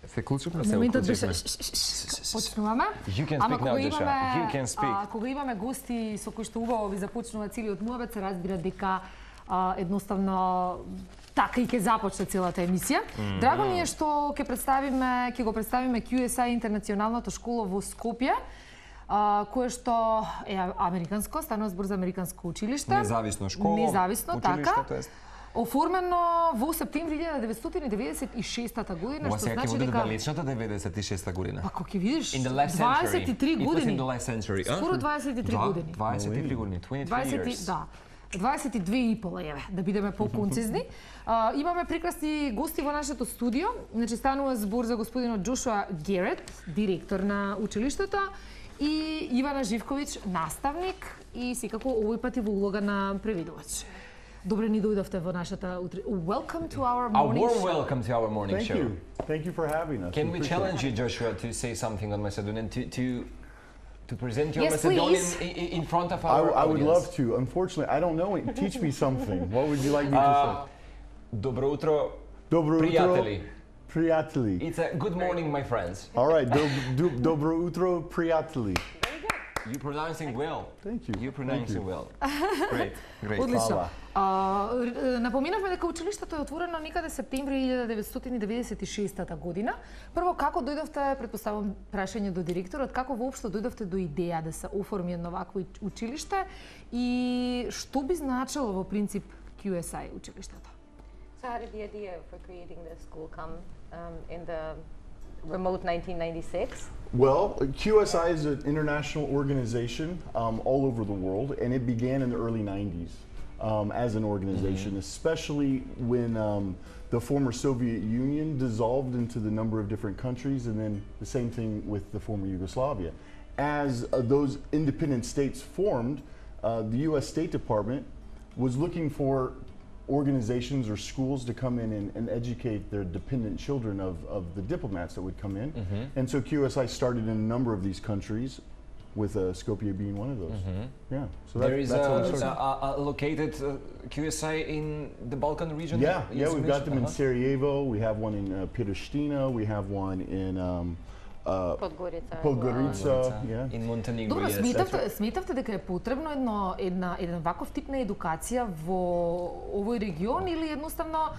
Се клучуваме, се Моментот беше уклучивме. почнуваме. You can speak now, Joshua. You can speak. Кога имаме гости со кои што убаво ви започнува целиот муабет, се разбира дека едноставно така и ќе започне целата емисија. Драго ни е што ќе го представиме QSI интернационалната школа во Скопје, кое што е американско, станува збор за американско училиште. Независно школа. Независно, така. Тоест. Оформено во септември 1996 година, што значи дека... дека... далечната 96 година. Па кој ќе видиш, In the last century. 23 години. It was in the last century. Скоро 23 години. 23 години, 23 years. Да. 22 и пол, да бидеме по-концизни. Имаме прекрасни гости во нашето студио. Значи станува збор за господинот Джошуа Герет, директор на училиштето, и Ивана Живковиќ, наставник, и секако овој пат и во улога на преведувач. Добре ни дојдовте во нашата Welcome to our morning show. A warm welcome to our morning show. Thank you. Thank you for having us. Can we challenge you, Joshua, to say something on Macedonian, to present your Yes, Macedonian please. in front of our I would audience? love to. Unfortunately, I don't know it. Teach me something. What would you like me to say? Добро утро, Dobro приятели. Prijatelji. It's a good morning, my friends. All right. Dobro utro, prijatelji. You're pronouncing well. Thank you. You're pronouncing well. Great, great. Одлично. Напоминавме дека училиштето е отворено некаде септември 1996 година. Прво, како дојдовте, претпоставам прашање до директорот, како воопшто дојдовте до идеја да се оформи едно вакво училиште и што би значило во принцип QSI училиштето? So how did the idea for creating this school come in the remote 1996? Well, QSI is an international organization all over the world, and it began in the early 90s as an organization, especially when the former Soviet Union dissolved into the number of different countries, and then the same thing with the former Yugoslavia. As those independent states formed, the U.S. State Department was looking for organizations or schools to come in and educate their dependent children of the diplomats that would come in. And so QSI started in a number of these countries, with Skopje being one of those. Yeah, so There is that's how it started. a located QSI in the Balkan region? Yeah, we've got them in Sarajevo, we have one in Pristina, we have one in Podgorica, yeah. In Montenegro, Добро, yes. сметавте дека е потребно еден ваков тип на едукација во овој регион или едноставно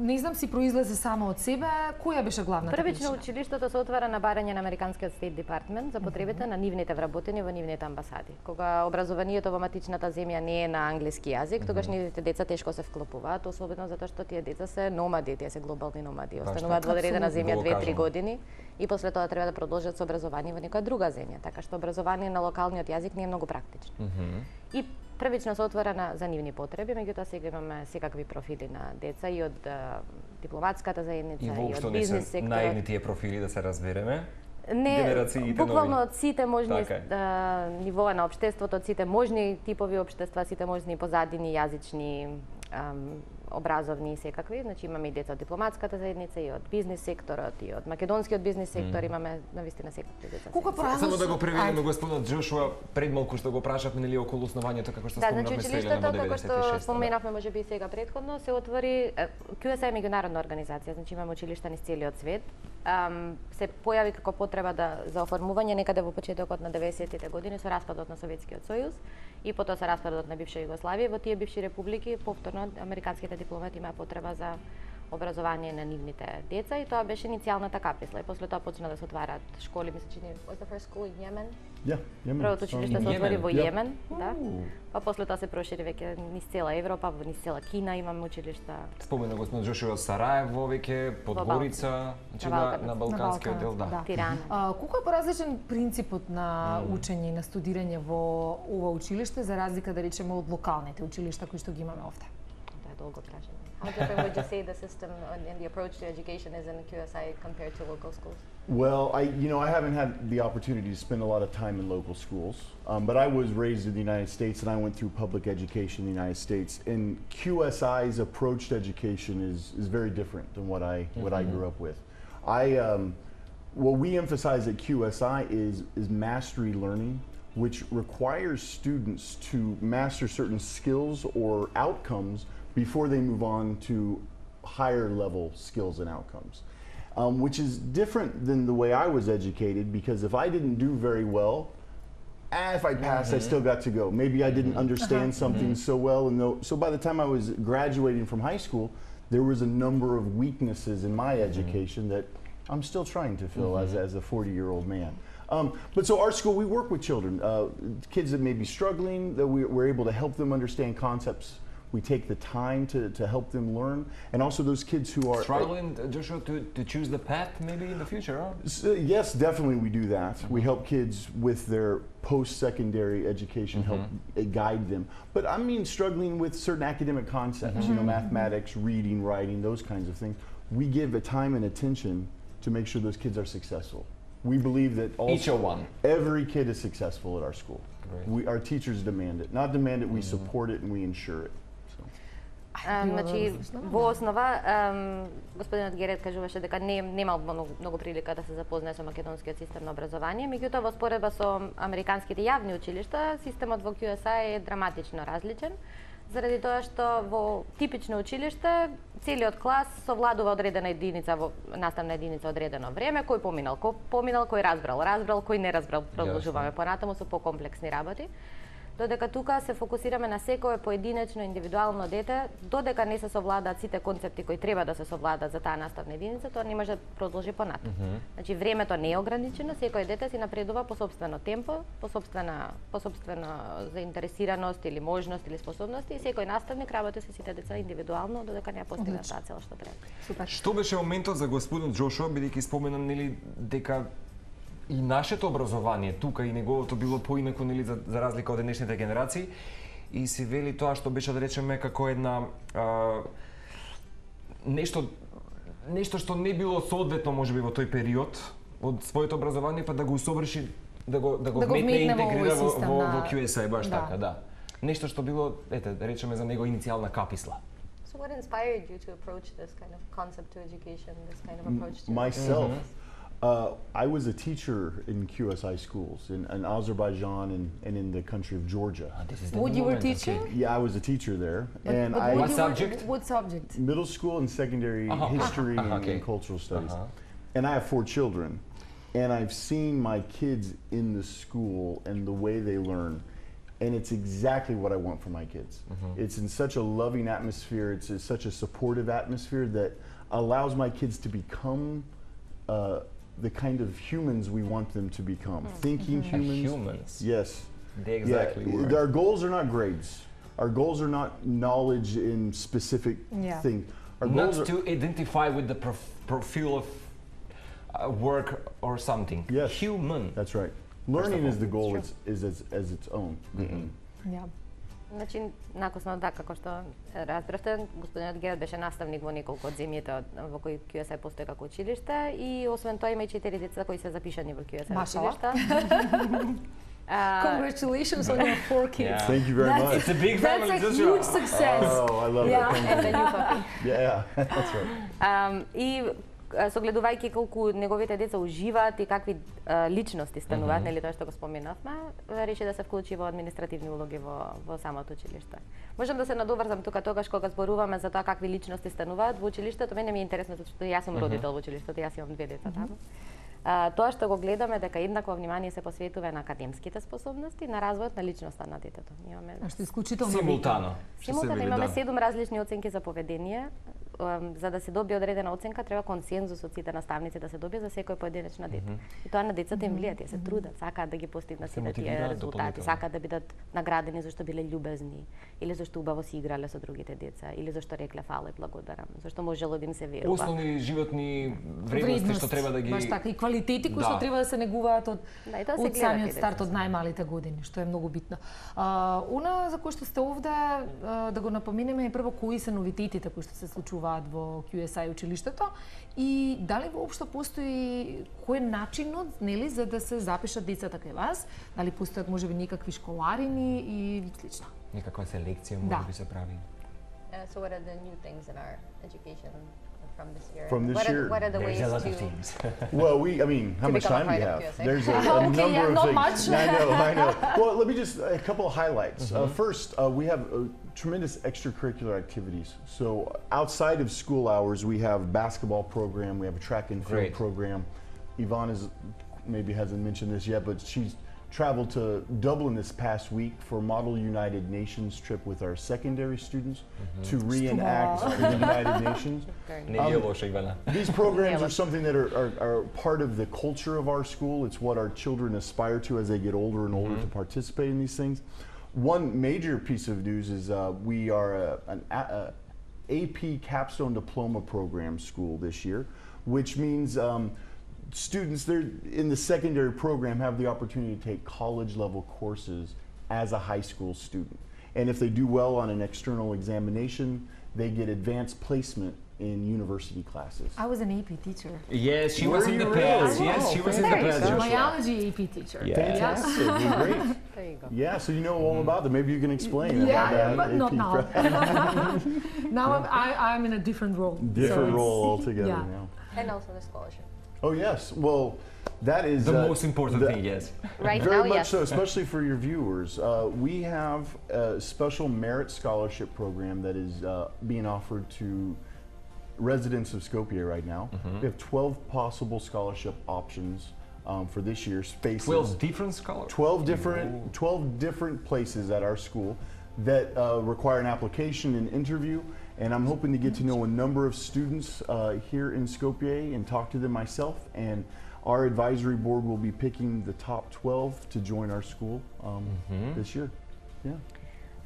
не знам си произлезе само од себе, која беше главната причина? Првично училиштето се отвара на барање на американскиот State Department за потребите на нивните вработени во нивните амбасади. Кога образованието во матичната земја не е на англиски јазик, тогаш нивните деца тешко се вклопуваат, особено затоа што тие деца се номади, тие се глобални номади, остануваат во одредена земја 2-3 години и после тоа треба да продолжат со образование во некоја друга земја, така што образование на локалниот јазик не е многу практично. И првично се отвора за нивни потреби, меѓутоа сега имаме секакви профили на деца и од дипломатската заедница и од бизнес секторот. Наивни тие профили, да се разбереме? Не, буквално од сите можни нивоа на општеството, од сите можни типови општества, сите можни позадини, јазични, образовни и секакви. Значи имаме и деца од дипломатската заедница и од бизнес секторот и од македонскиот бизнес сектор, имаме навистина секакви деца. Само да го преведеме господинот Джошуа, пред малку што го прашавме нели околу основањето како што спомнавме училиштето како што споменавме можеби и сега претходно се отвори QSI е меѓународна организација, значи имаме училишта низ целиот свет. Се појави како потреба за оформување некаде во почетокот на 90-тите години со распадот на Советскиот сојуз и потоа со распадот на бивша Југославија. Во тие бивши републики повторно американските дипломати имаа потреба за образование на нивните деца и тоа беше иницијалната каписла. И после тоа почна да се отвараат школи, мисля че was the first school in Yemen? Yeah, Yemen. Првото училиште се отвори во Јемен, да. Па после тоа се прошири веќе низ цела Европа, низ цела Кина имаме училишта. Спомена господин Джошуа Сараево веќе, Подгорица, значи на балканскиот дел, да. Тирана. Колку е поразличен принципот на учење и на студирање во ова училиште за разлика да речеме од локалните училишта кои што ги имаме овде? Тоа е долго прашање. How different would you say the system and the approach to education is in the QSI compared to local schools? Well, I haven't had the opportunity to spend a lot of time in local schools, but I was raised in the United States and I went through public education in the United States. And QSI's approach to education is very different than what I grew up with. What we emphasize at QSI is mastery learning, which requires students to master certain skills or outcomes before they move on to higher level skills and outcomes. which is different than the way I was educated, because if I didn't do very well, if I passed, I still got to go. Maybe I didn't understand something so well, and so by the time I was graduating from high school, there was a number of weaknesses in my education that I'm still trying to fill as a 40-year-old man. But so our school, we work with children, kids that may be struggling, that we're able to help them understand concepts. We take the time to help them learn, and also those kids who are struggling, Joshua, to choose the path maybe in the future. Huh? So, yes, definitely we do that. We help kids with their post-secondary education, help guide them. But I mean, struggling with certain academic concepts, you know, mathematics, reading, writing, those kinds of things. We give a time and attention to make sure those kids are successful. We believe that every kid is successful at our school. Our teachers demand it. Not demand it, we support it and we ensure it. Значи, во основа, господинот Герет кажуваше дека немал многу прилика да се запознае со македонскиот систем на образование, меѓутоа во споредба со американските јавни училишта, системот во QSI е драматично различен, заради тоа што во типично училиште целиот клас совладува одредена единица во наставна единица одредено време, кој поминал, кој разбрал, кој не разбрал, продолжуваме понатаму со покомплексни работи. Додека тука се фокусираме на секое поединечно индивидуално дете, додека не се совладаат сите концепти кои треба да се совладаат за таа наставна единица, тоа не може да продолжи понатаму. Значи времето не е ограничено, секој дете си напредува по сопствено темпо, по сопствена заинтересираност или можност или способности, и секој наставник работи со сите деца индивидуално додека не ја постигне таа цел што треба. Супер. Што беше моментот за господин Джошуа, бидејќи споменам нели дека и нашето образование тука и неговото било поинако, нели, за разлика од денешните генерации, и се вели тоа што беше, да речеме, како една нешто што не било соодветно можеби во тој период од своето образование, па да го усоврши, да го вметне и интегрира во QSI, баш така, да. Нешто што било, ете, да речеме, за него иницијална каписла. So what inspired you to approach this kind of concept to education, this kind of approach to myself? I was a teacher in QSI schools in Azerbaijan and in the country of Georgia. What you were teaching? Yeah, I was a teacher there. And what subject? What subject? Middle school and secondary history and cultural studies. And I have 4 children. And I've seen my kids in the school and the way they learn. And it's exactly what I want for my kids. It's in such a loving atmosphere. It's such a supportive atmosphere that allows my kids to become the kind of humans we want them to become. Thinking humans. Yes. Exactly. Yeah. Our goals are not grades. Our goals are not knowledge in specific things. Our goals not to identify with the profile of work or something. Yes. Human. That's right. Learning is the goal is as its own. Yeah. Значи, накосно да, како што разбравте, господинот Герет беше наставник во неколку од земјите во кои QSI постои како училиште, и освен тоа има и 4 деца кои се запишани во QSI училишта. Congratulations on your 4 kids. Yeah. Thank you very much. It's a big family. That's a huge success. Oh, I love it. And the new puppy. Yeah, that's right. И согледувајќи колку неговите деца уживаат и какви личности стануваат, нели тоа што го споменавме, реши да се вклучи во административни улоги во самото училиште. Можам да се надоврзам тука тогаш кога зборуваме за тоа какви личности стануваат во училиштето. Мене ми е интересно затоа што јас сум родител во училиштето, јас имам 2 деца таму. Тоа што го гледаме дека еднакво внимание се посветува на академските способности, на развојот на личноста на детето. Имаме што исклучително симултано. Имаме 7 различни оценки за поведение. За да се добие одредена оценка треба консензус од сите наставници да се добие за секој поединечно дете. И тоа на децата им влијае, тие се трудат, сакаат да ги постигнат сите тие резултати, сакаат да бидат наградени зашто биле љубезни, или зашто убаво си играле со другите деца, или зашто рекле фала и благодарам, зашто можело да им се верува. Основни животни вредности што треба да ги баш така, и квалитети кои што треба да се негуваат од самиот старт, од најмалите години, што е многу битно. Она за кој што сте овде да го напоменеме е прво кои се новитетите кои што се случуваат во QSI училиштето и дали воопшто постои кој е начинот, нели, за да се запишат децата кај вас? Дали постојат можеби некакви школарини и слично? Некаква селекција може би се прави. So what are the new things in our education From this year. What are the ways There's a lot to... of things. Well, how much become a time do you part of have? QSI? There's a Okay, number yeah, of not things. much. I know. Well, let me just, a couple of highlights. First, we have tremendous extracurricular activities. So outside of school hours, we have basketball program, we have a track and field Great. program. Yvonne maybe hasn't mentioned this yet, but she's traveled to Dublin this past week for Model United Nations trip with our secondary students to reenact the United Nations. Не е лошо, Ивана. These programs are something that are part of the culture of our school. It's what our children aspire to as they get older and older to participate in these things. One major piece of news is we are an AP Capstone Diploma Program school this year, which means students in the secondary program have the opportunity to take college level courses as a high school student. And if they do well on an external examination, they get advanced placement in university classes. I was an AP teacher. Yes, she Were was in the you past. really? Yes, she was in the Very past. good. Joshua. Biology AP teacher. Yeah. Fantastic, great. There you go. Yeah, so you know all about them. Maybe you can explain Yeah, about that. but not AP now. Now I'm in a different role. Different So role it's- altogether yeah. now. And also the scholarship. Oh yes, well, that is The most important thing, yes. Right Very now, much yes. so, especially for your viewers. We have a special merit scholarship program that is being offered to residents of Skopje right now. We have 12 possible scholarship options for this year's spaces. 12 different scholars. 12 different places at our school that require an application and interview. And I'm hoping to get to know a number of students here in Skopje and talk to them myself. And our advisory board will be picking the top 12 to join our school this year. Yeah.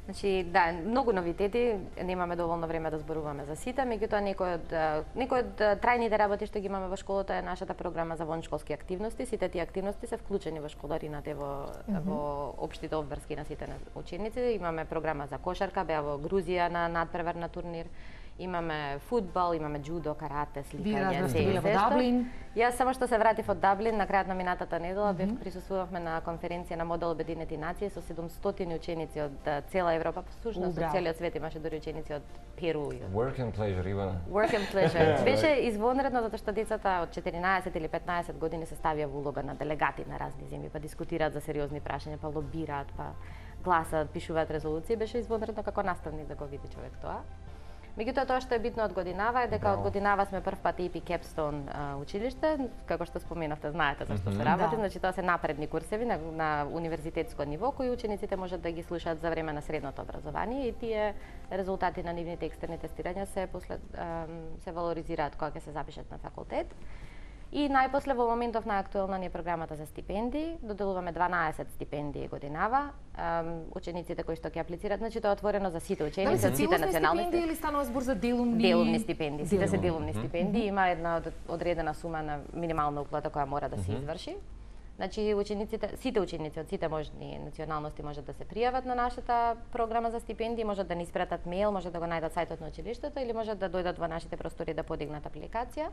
Значи, да, многу новитети, немаме доволно време да зборуваме за сите, меѓутоа некои од трајните работи што ги имаме во школата е нашата програма за воншколски активности. Сите тие активности се вклучени во школарината и во општите обврски на сите ученици. Имаме програма за кошарка, беа во Грузија на надпревар на турнир. Имаме фудбал, имаме джудо, карате, сликање. Вие разбрав сте биле во Даблин. Јас само што се вратив од Даблин на крајот на минатата недела, присуствувавме на конференција на Модел Обединети нации со 700 ученици од цела Европа, всушност од целиот свет, имаше дури ученици од Перу. Work and pleasure, Ивана. Work and pleasure. Беше извонредно затоа што децата од 14 или 15 години се ставија во улога на делегати на разни земји, па дискутираат за сериозни прашања, па лобираат, па гласаат, пишуваат резолуции. Беше извонредно како наставник да го види човек тоа. Меѓутоа тоа што е битно од годинава е дека од годинава сме прв пат AP Capstone училиште, како што споменавте, знаете за што се работи, значи тоа се напредни курсеви на универзитетско ниво кои учениците можат да ги слушаат за време на средното образование и тие резултати на нивните екстерни тестирања се валоризираат кога ќе се запишат на факултет. И најпосле во моментов најактуелна ни е програмата за стипендии. Доделуваме 12 стипендии годинава. Учениците кои што ќе аплицираат, значи тоа е отворено за сите ученици од сите националности. Стипендии или станува збор за делумни? Делумни стипендии. Сите се делумни стипендии. Има една одредена сума на минимална уплата која мора да се изврши. Значи сите ученици од сите можни националности можат да се пријават на нашата програма за стипендии, можат да ни испратат мејл, можат да го најдат сајтот на училиштето или можат да дојдат во нашите простори да подигнат апликација,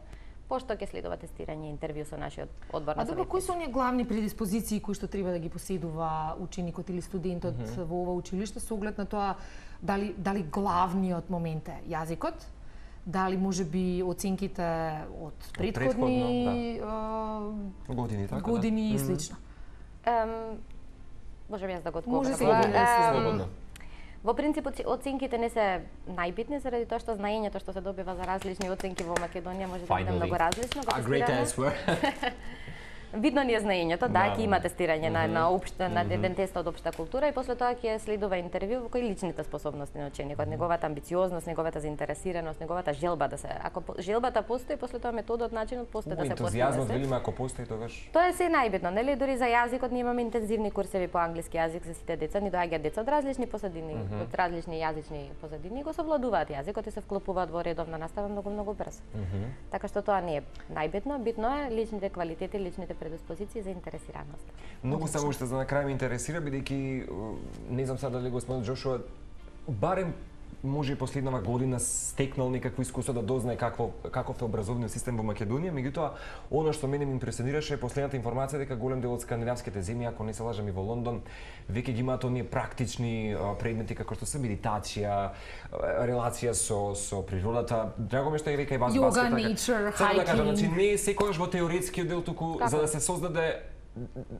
пошто ќе следува тестирање и интервју со нашиот одбор на А добро, кои се оние главни предиспозиции кои што треба да ги поседува ученикот или студентот во ова училиште со оглед на тоа дали главниот момент е јазикот? Дали може би оценките од претходни години и слично? Можам јас да го Може одговорам. Слободно. Во принцип оценките не се најбитни заради тоа што знаењето што се добива за различни оценки во Македонија може да биде многу различно. A great answer. Видно ни е знаењето, да, ќе има тестирање на еден тест од општа култура и после тоа ќе следува интервју во кои личните способности на ученикот, неговата амбициозност, неговата заинтересираност, неговата желба да се. Ако желбата постои, после тоа методот, начинот постои да се постигне. Ентузијазмот, велиме, ако постои тогаш. Тоа е се најбитно, нели? Дури за јазикот ние имаме интензивни курсеви по англиски јазик за сите деца, ни доаѓаат деца од различни позадини, од различни јазични позадини, го совладуваат јазикот и се вклопуваат во редовна настава многу брзо. Така што тоа не е најбитно, битно е личните квалитети, личните предиспозиции за интересираност. Многу само што за на крај ме интересира, бидејќи не знам сега дали господин Джошуа барем може и последнава година стекнал некакво искуство да дознае каков е образовниот систем во Македонија, меѓутоа она што мене ме импресионираше е последната информација дека голем дел од скандинавските земји, ако не се лажам и во Лондон, веќе ги имаат оние практични предмети како што се медитација, релација со природата. Драго ме што е веќе и вас Yoga, баскета. nature, Само да кажам, hiking. значи не е секогаш во теоретскиот дел, туку за да се создаде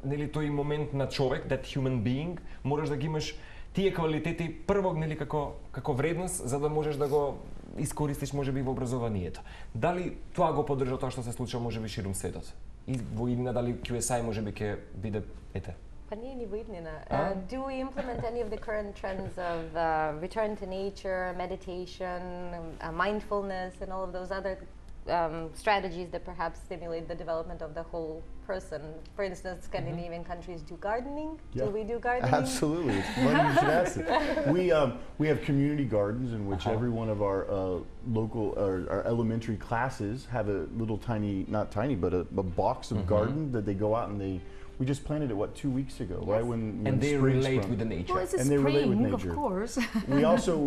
нели тој момент на човек, that human being, мораш да ги имаш тие квалитети прво нели како вредност за да можеш да го искористиш можеби во образованието. Дали тоа го поддржа тоа што се случува можеби ширум светот? И во иднина дали QSI можеби ќе биде Па ние ни во иднина. Do we implement any of the current trends of return to nature, meditation, mindfulness and all of those other strategies that perhaps stimulate the development of the whole person? For instance, Scandinavian countries do gardening. Yeah. Do we do gardening? Absolutely. It's funny you should ask it. We have community gardens in which every one of our local our elementary classes have a little tiny, not tiny, but a box of garden that they go out and we just planted it 2 weeks ago, right? When and they spring relate sprung. with the nature. Well, it's a And they relate with spring, of nature. course.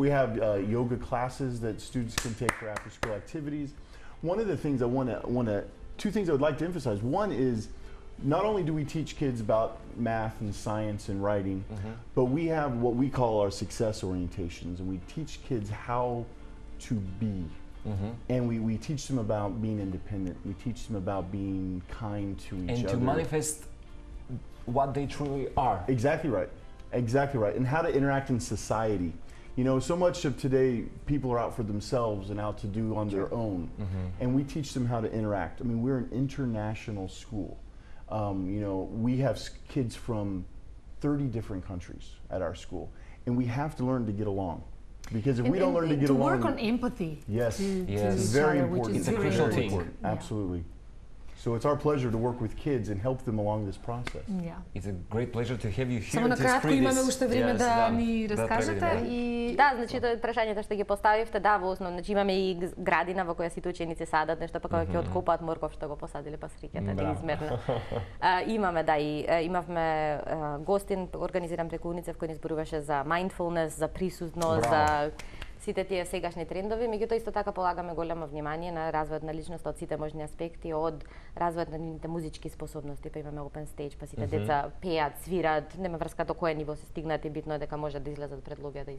We have yoga classes that students can take for after school activities. One of the things two things I would like to emphasize. One is not only do we teach kids about math and science and writing, but we have what we call our success orientations, and we teach kids how to be. And we teach them about being independent. We teach them about being kind to each other. And to manifest what they truly are. Exactly right. Exactly right. And how to interact in society. You know, so much of today, people are out for themselves and out to do on their own. And we teach them how to interact. I mean, we're an international school. You know, we have kids from 30 different countries at our school. And we have to learn to get along. Because if we don't learn to get along... To work on empathy. Yes. To Yes. each Very other, important. which is It's a very crucial important. thing. Yeah. Absolutely. So it's our pleasure to work with kids and help them along this process. Yeah. It's a great pleasure to have you here. Само на to кратко spread имаме this. уште време Yes, да ни да раскажете преведеме. и Да, значи тоа е прашањето што ги поставивте, да, во основно, значи имаме и градина во која сите ученици садат нешто, па кога ќе откопаат морков што го посадиле па срикете неизмерно. Имаме да и имавме гостин организиран преку УНИЦЕФ кој ни зборуваше за mindfulness, за присутност, за сите тие сегашни трендови, меѓутоа исто така полагаме големо внимание на развојот на личноста од сите можни аспекти, од развојот на нивните музички способности, па имаме open stage, па сите деца пеат, свират, нема врска до кое ниво се стигнати, битно е дека можат да излезат пред луѓе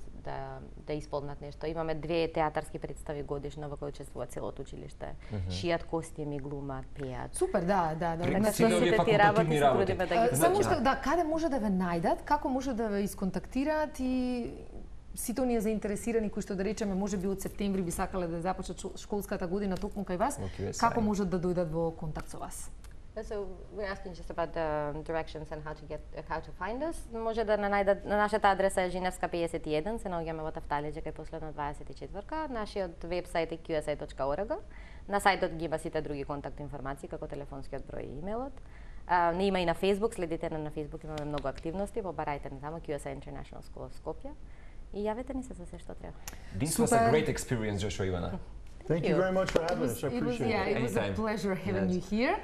да исполнат нешто. Имаме 2 театарски представи годишно во кои учествува целото училиште. Шијат костими, глумат, пеат. супер, да. Така Сите овие тие работи се работи. трудиме да ги Само што да каде може да ве најдат, како може да ве исконтактираат и сите оние заинтересирани кои што да речеме можеби од септември би сакале да започнат школската година токму кај вас, како можат да дојдат во контакт со вас? So we're asking just about the directions and how to find us. Може да најдат на нашата адреса е Женевска 51, се наоѓаме во Тафталиџе кај последно 24-ка. Нашиот вебсајт е qsi.org. На сајтот ги има сите други контакт информации како телефонскиот број и имејлот. Не има и на Facebook, следите на Facebook, имаме многу активности, побарајте ни тамо QSI International School of Skopje. И јавете ни се за се што треба. This was a great experience, Joshua Ivana. Thank you very much for having us. I appreciate it. It was a Anytime. pleasure having Yes. you here.